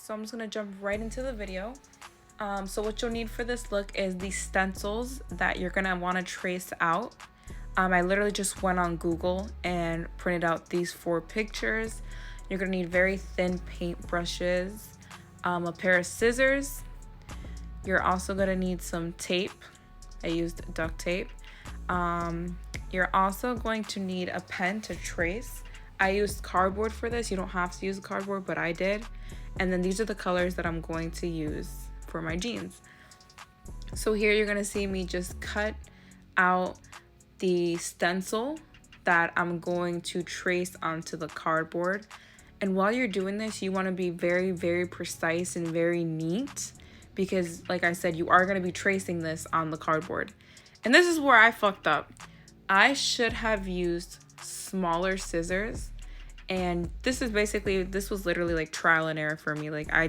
So I'm just gonna jump right into the video. So what you'll need for this look is the stencils that you're gonna want to trace out. I literally just went on Google and printed out these 4 pictures. You're gonna need very thin paint brushes, a pair of scissors. You're also gonna need some tape. I used duct tape. You're also going to need a pen to trace. I used cardboard for this. You don't have to use cardboard, but I did. And then these are the colors that I'm going to use for my jeans. So here you're gonna see me just cut out the stencil that I'm going to trace onto the cardboard. And while you're doing this, you want to be very, very precise and very neat because, like I said, you are going to be tracing this on the cardboard. And this is where I fucked up. I should have used smaller scissors. And this was literally like trial and error for me. Like I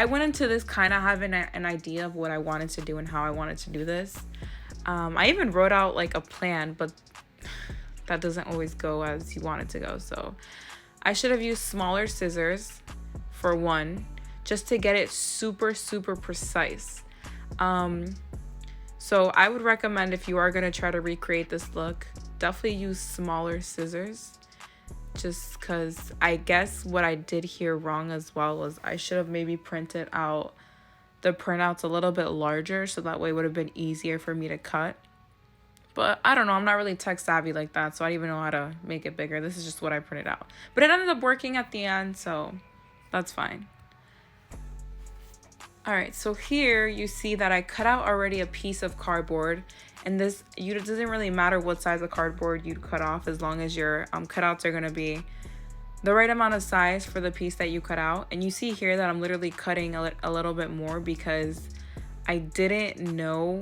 went into this kind of having an idea of what I wanted to do and how I wanted to do this. I even wrote out like a plan, but that doesn't always go as you want it to go. So I should have used smaller scissors for one, just to get it super, super precise. So I would recommend if you are going to try to recreate this look, definitely use smaller scissors. Just because I guess what I did here wrong as well was I should have maybe printed out the printouts a little bit larger so that way it would have been easier for me to cut. But I don't know, I'm not really tech savvy like that, so I don't even know how to make it bigger. This is just what I printed out. But it ended up working at the end, so that's fine. Alright, so here you see that I cut out already a piece of cardboard. And it doesn't really matter what size of cardboard you cut off as long as your cutouts are going to be the right amount of size for the piece that you cut out. And you see here that I'm literally cutting a little bit more because I didn't know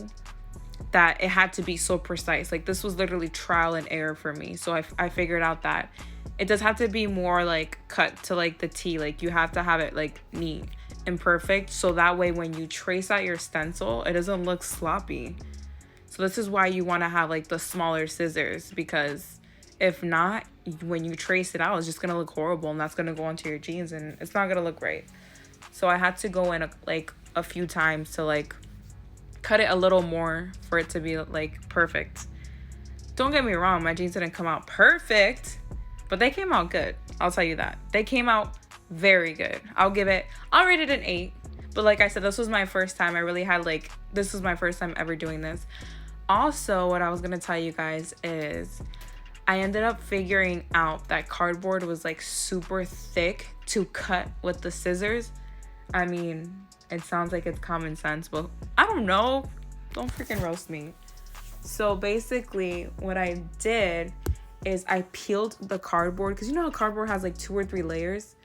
that it had to be so precise. Like this was literally trial and error for me. So I figured out that it does have to be more like cut to like the T. Like you have to have it like neat and perfect. So that way when you trace out your stencil, it doesn't look sloppy. So this is why you want to have like the smaller scissors, because if not, when you trace it out, it's just going to look horrible and that's going to go onto your jeans and it's not going to look right. So I had to go in a few times to like cut it a little more for it to be like perfect. Don't get me wrong, my jeans didn't come out perfect, but they came out good. I'll tell you that. They came out very good. I'll rate it an 8. But like I said, this was my first time. This was my first time ever doing this. Also, what I was going to tell you guys is I ended up figuring out that cardboard was like super thick to cut with the scissors. I mean, it sounds like it's common sense, but I don't know. Don't freaking roast me. So basically what I did is I peeled the cardboard, because you know how cardboard has like 2 or 3 layers.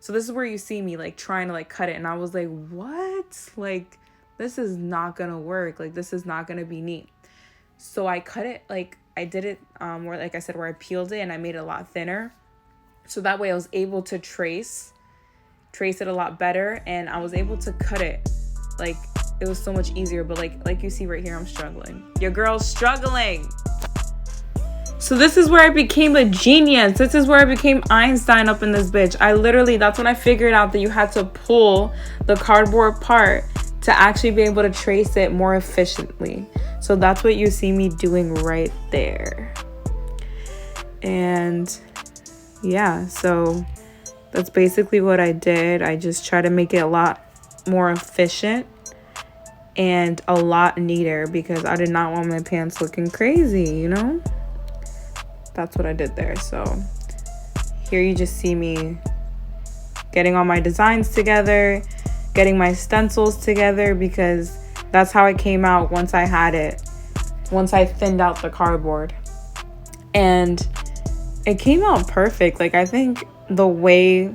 So this is where you see me like trying to like cut it. And I was like, what? Like, this is not going to work. Like, this is not going to be neat. So I cut it, like I did it where, like I said, where I peeled it and I made it a lot thinner. So that way I was able to trace it a lot better. And I was able to cut it. Like, it was so much easier. But like you see right here, I'm struggling. Your girl's struggling. So this is where I became a genius. This is where I became Einstein up in this bitch. That's when I figured out that you had to pull the cardboard part to actually be able to trace it more efficiently. So that's what you see me doing right there. And yeah, so that's basically what I did. I just try to make it a lot more efficient and a lot neater because I did not want my pants looking crazy, you know? That's what I did there. So here you just see me getting all my designs together, getting my stencils together, because that's how it came out once I thinned out the cardboard. And it came out perfect. Like, I think the way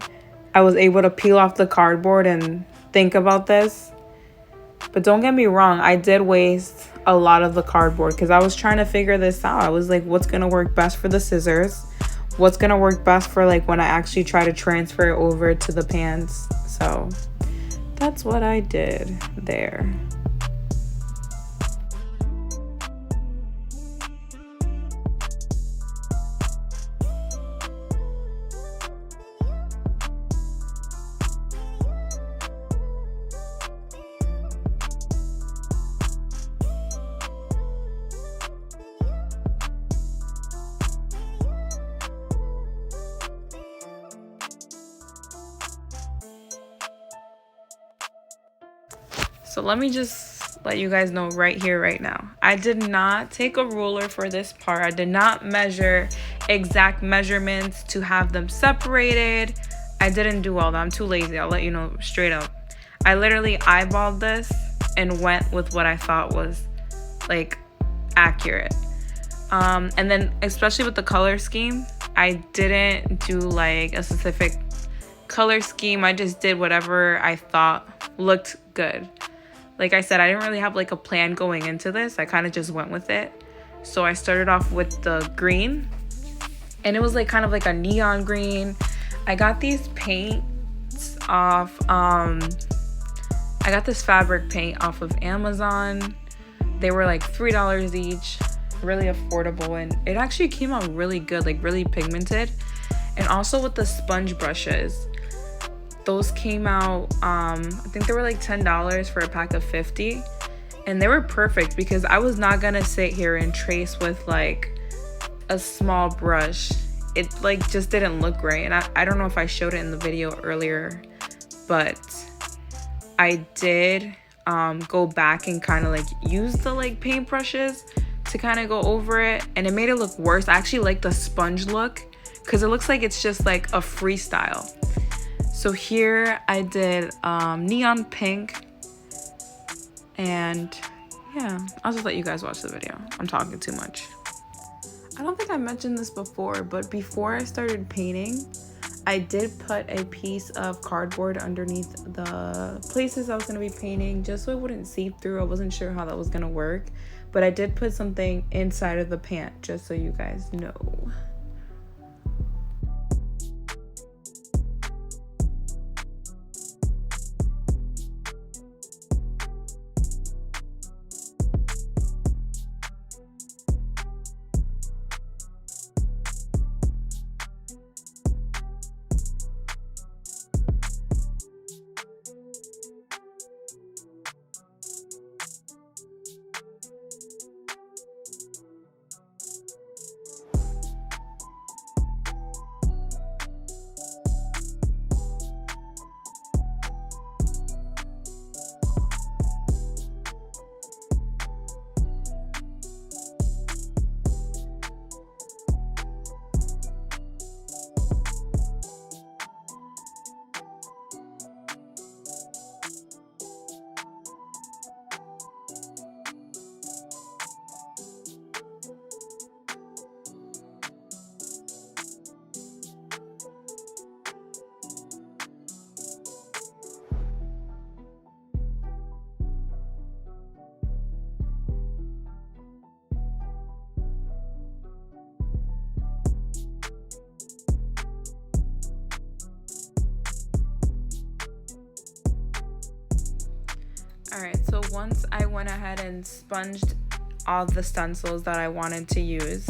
I was able to peel off the cardboard and think about this, but don't get me wrong, I did waste a lot of the cardboard because I was trying to figure this out. I was like, what's gonna work best for the scissors? What's gonna work best for like when I actually try to transfer it over to the pants? So that's what I did there. So let me just let you guys know right here, right now. I did not take a ruler for this part. I did not measure exact measurements to have them separated. I didn't do all that. I'm too lazy. I'll let you know straight up. I literally eyeballed this and went with what I thought was like accurate. And then especially with the color scheme, I didn't do like a specific color scheme. I just did whatever I thought looked good. Like I said, I didn't really have like a plan going into this. I kind of just went with it. So I started off with the green, and it was like kind of like a neon green. I got these paints off, I got this fabric paint off of Amazon. They were like $3 each, really affordable, and it actually came out really good, like really pigmented. And also with the sponge brushes, those came out, I think they were like $10 for a pack of 50, and they were perfect because I was not gonna sit here and trace with like a small brush. It like just didn't look great, and I don't know if I showed it in the video earlier, but I did go back and kind of like use the like paint brushes to kind of go over it, and it made it look worse. I actually like the sponge look because it looks like it's just like a freestyle. So here I did neon pink, and yeah, I'll just let you guys watch the video. I'm talking too much. I don't think I mentioned this before, but before I started painting, I did put a piece of cardboard underneath the places I was going to be painting just so it wouldn't seep through. I wasn't sure how that was going to work, but I did put something inside of the pant just so you guys know. Alright, so once I went ahead and sponged all the stencils that I wanted to use,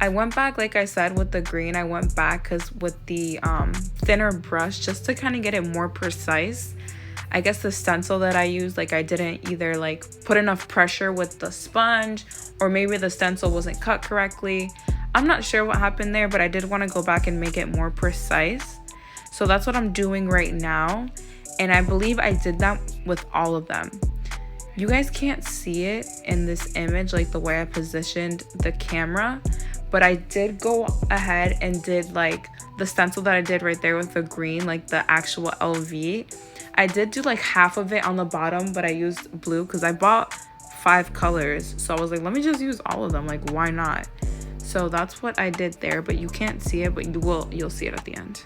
I went back, like I said, with the green. I went back because with the thinner brush, just to kind of get it more precise. I guess the stencil that I used, like I didn't either like put enough pressure with the sponge, or maybe the stencil wasn't cut correctly. I'm not sure what happened there, but I did want to go back and make it more precise. So that's what I'm doing right now. And I believe I did that with all of them. You guys can't see it in this image, like the way I positioned the camera, but I did go ahead and did like the stencil that I did right there with the green, like the actual LV. I did do like half of it on the bottom, but I used blue because I bought 5 colors. So I was like, let me just use all of them. Like, why not? So that's what I did there, but you can't see it, but you'll see it at the end.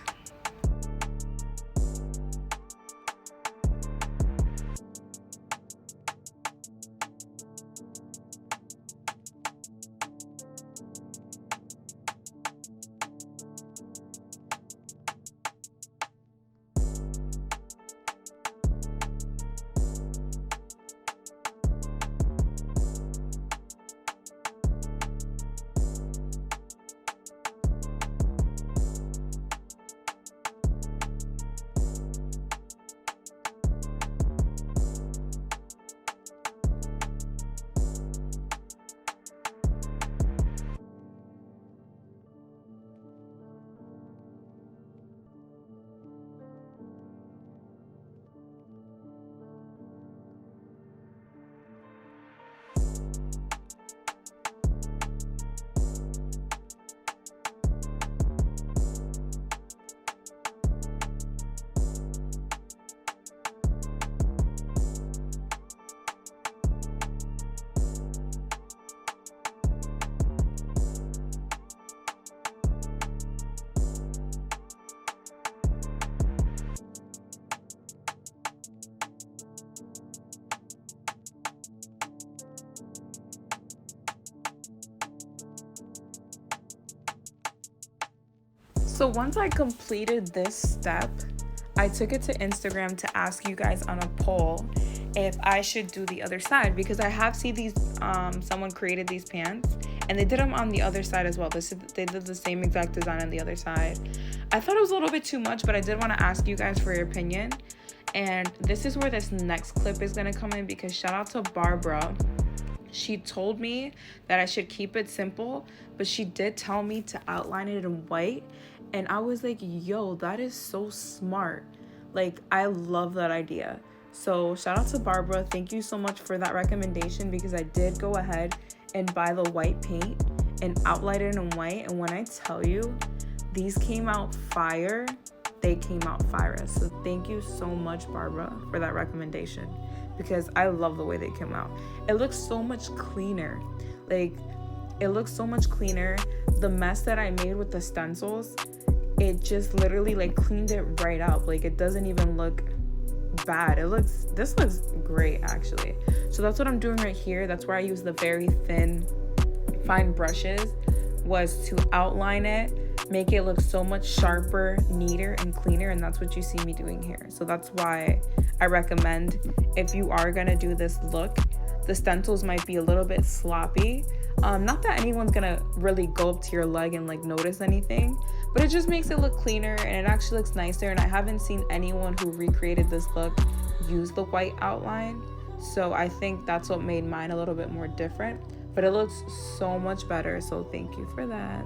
So once I completed this step, I took it to Instagram to ask you guys on a poll if I should do the other side, because I have seen these, someone created these pants and they did them on the other side as well. They did the same exact design on the other side. I thought it was a little bit too much, but I did want to ask you guys for your opinion. And this is where this next clip is going to come in, because shout out to Barbara. She told me that I should keep it simple, but she did tell me to outline it in white. And I was like, yo, that is so smart. Like, I love that idea. So shout out to Barbara. Thank you so much for that recommendation, because I did go ahead and buy the white paint and outline it in white. And when I tell you, these came out fire. They came out fire. So thank you so much, Barbara, for that recommendation, because I love the way they came out. It looks so much cleaner. Like, it looks so much cleaner. The mess that I made with the stencils, it just literally like cleaned it right up. Like, it doesn't even look bad. This looks great actually. So that's what I'm doing right here. That's where I use the very fine brushes, was to outline it, make it look so much sharper, neater, and cleaner. And that's what you see me doing here. So that's why I recommend, if you are gonna do this look, the stencils might be a little bit sloppy. Not that anyone's gonna really go up to your leg and like notice anything, but it just makes it look cleaner and it actually looks nicer. And I haven't seen anyone who recreated this look use the white outline. So I think that's what made mine a little bit more different, but it looks so much better. So thank you for that.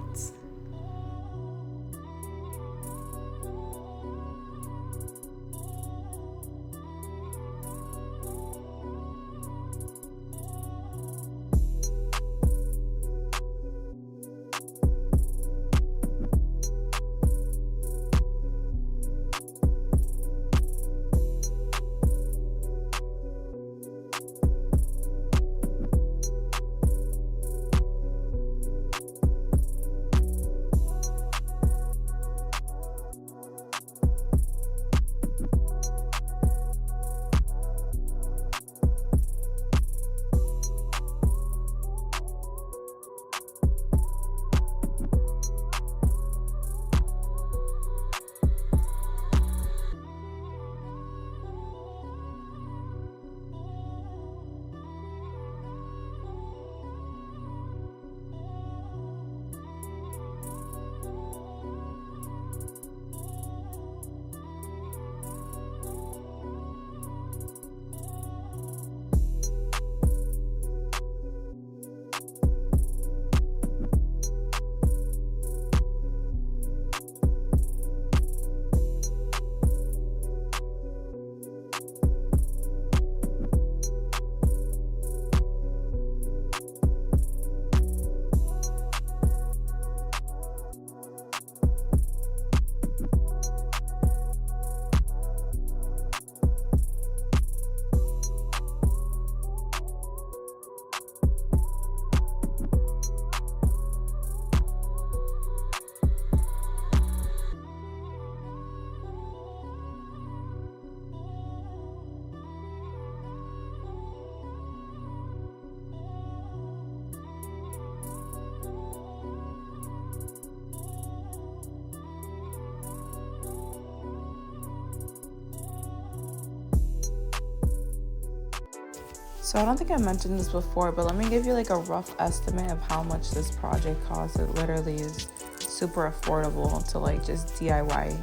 So I don't think I mentioned this before, but let me give you like a rough estimate of how much this project costs. It literally is super affordable to like just DIY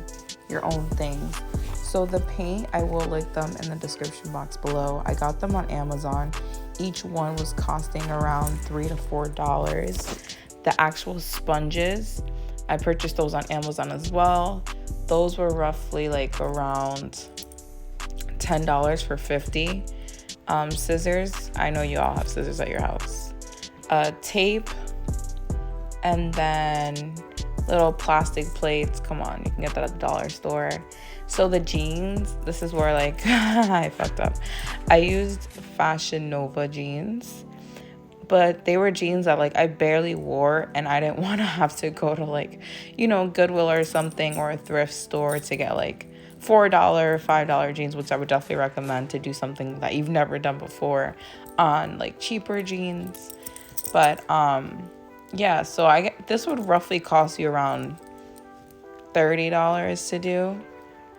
your own things. So the paint, I will link them in the description box below. I got them on Amazon. Each one was costing around $3 to $4. The actual sponges, I purchased those on Amazon as well. Those were roughly like around $10 for 50. Scissors, I know you all have scissors at your house. Tape, and then little plastic plates. Come on, you can get that at the dollar store. So the jeans, this is where like I fucked up. I used Fashion Nova jeans, but they were jeans that like I barely wore, and I didn't want to have to go to like, Goodwill or something, or a thrift store to get like $4, $5 jeans, which I would definitely recommend to do something that you've never done before on like cheaper jeans. But yeah, so this would roughly cost you around $30 to do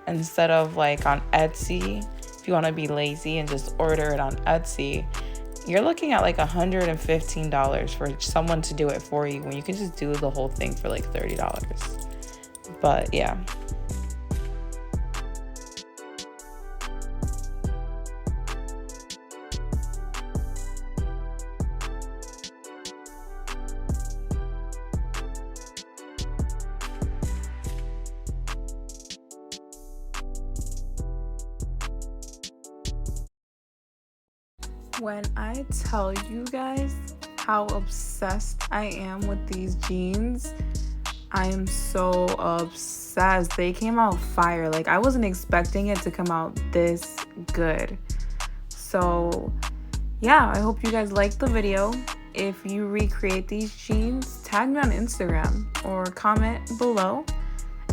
instead of like on Etsy. If you want to be lazy and just order it on Etsy, you're looking at like $115 for someone to do it for you when you can just do the whole thing for like $30. But yeah. When I tell you guys how obsessed I am with these jeans, I am so obsessed. They came out fire. Like, I wasn't expecting it to come out this good. So yeah, I hope you guys liked the video. If you recreate these jeans, tag me on Instagram or comment below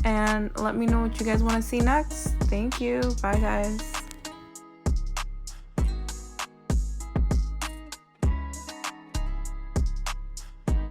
and let me know what you guys want to see next. Thank you. Bye guys.